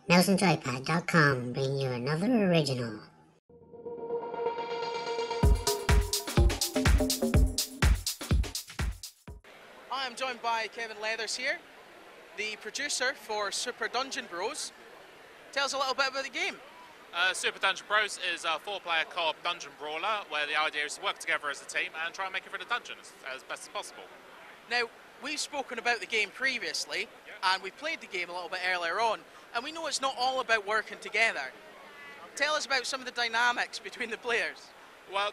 NelsonJoypad.com bring you another original. Hi, I'm joined by Kevin Leathers here, the producer for Super Dungeon Bros. Tell us a little bit about the game. Super Dungeon Bros is a 4-player co-op dungeon brawler where the idea is to work together as a team and try and make it through the dungeons as best as possible. Now, we've spoken about the game previously, and we played the game a little bit earlier on, and we know it's not all about working together. Tell us about some of the dynamics between the players. Well,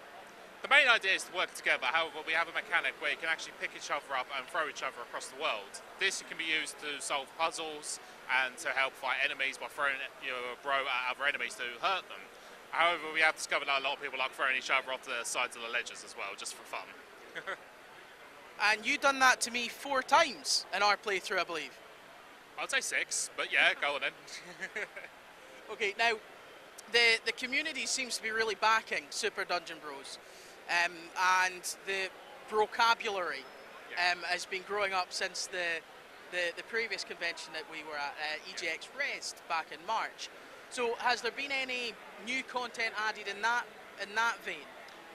the main idea is to work together. However, we have a mechanic where you can actually pick each other up and throw each other across the world. This can be used to solve puzzles and to help fight enemies by throwing your bro at other enemies to hurt them. However, we have discovered that a lot of people like throwing each other off the sides of the ledges as well, just for fun. And you done that to me 4 times in our playthrough, I believe. I'd say 6, but yeah, go on then. Okay, now, the community seems to be really backing Super Dungeon Bros. And the vocabulary has been growing up since the previous convention that we were at, EGX Rest, back in March. So has there been any new content added in that vein?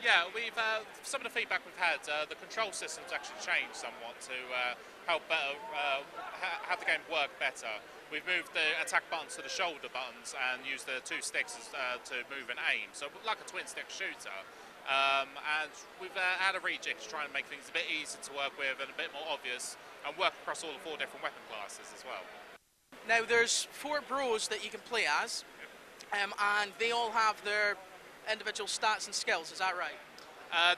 Yeah, we've some of the feedback we've had, the control system's actually changed somewhat to help better have the game work better. We've moved the attack buttons to the shoulder buttons and used the 2 sticks to move and aim, so like a twin-stick shooter. And we've had a rejig to try and make things a bit easier to work with and a bit more obvious, and work across all the 4 different weapon classes as well. Now there's 4 bros that you can play as, and they all have their individual stats and skills, is that right?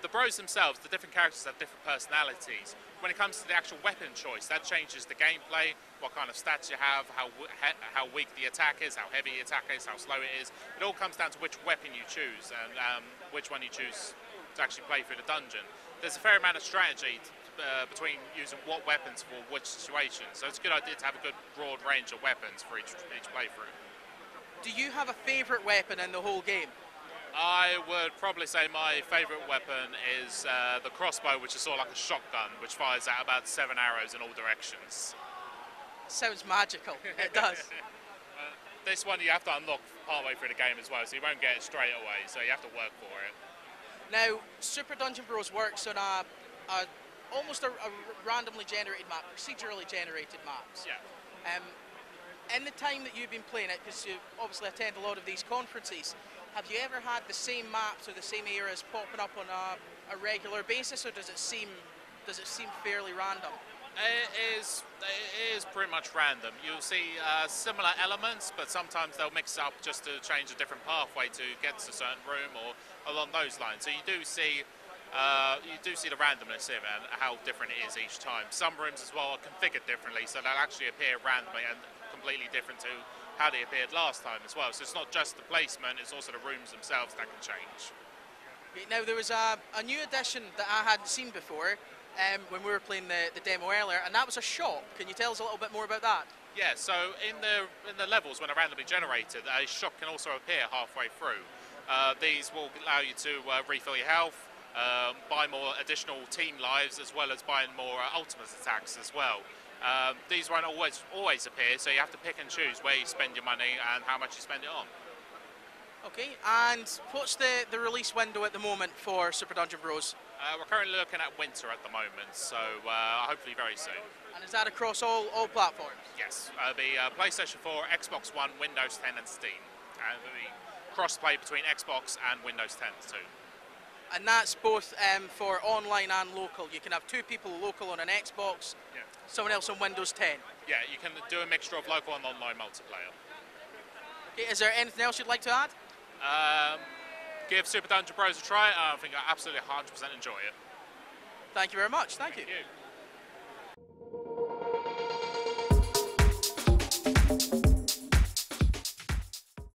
The bros themselves, the different characters have different personalities. When it comes to the actual weapon choice, that changes the gameplay, what kind of stats you have, how weak the attack is, how heavy the attack is, how slow it is. It all comes down to which weapon you choose and which one you choose to actually play through the dungeon. There's a fair amount of strategy between using what weapons for which situation, so it's a good idea to have a good broad range of weapons for each playthrough. Do you have a favourite weapon in the whole game? I would probably say my favourite weapon is the crossbow, which is sort of like a shotgun, which fires out about 7 arrows in all directions. Sounds magical, it does. This one you have to unlock partway through the game as well, so you won't get it straight away, so you have to work for it. Now, Super Dungeon Bros works on almost a randomly generated map, procedurally generated maps. Yeah. In the time that you've been playing it, because you obviously attend a lot of these conferences, have you ever had the same maps or the same areas popping up on a regular basis, or does it seem fairly random? It is pretty much random. You'll see similar elements, but sometimes they'll mix up just to change a different pathway to get to a certain room or along those lines. So you do see the randomness of it and how different it is each time. Some rooms as well are configured differently, so they'll actually appear randomly and completely different to how they appeared last time as well. So it's not just the placement, it's also the rooms themselves that can change. Now there was a new addition that I hadn't seen before when we were playing the demo earlier, and that was a shop. Can you tell us a little bit more about that? Yeah, so in the levels when they're randomly generated, a shop can also appear halfway through. These will allow you to refill your health, buy more additional team lives, as well as buying more ultimate attacks as well. These won't always appear, so you have to pick and choose where you spend your money and how much you spend it on. Okay, and what's the release window at the moment for Super Dungeon Bros? We're currently looking at winter at the moment, so hopefully very soon. And is that across all platforms? Yes, the PlayStation 4, Xbox One, Windows 10 and Steam. And the cross-play between Xbox and Windows 10 too. And that's both for online and local. You can have 2 people local on an Xbox, someone else on Windows 10. Yeah, you can do a mixture of local and online multiplayer. Okay, is there anything else you'd like to add? Give Super Dungeon Bros a try. I think I absolutely 100% enjoy it. Thank you very much. Thank you. Thank you.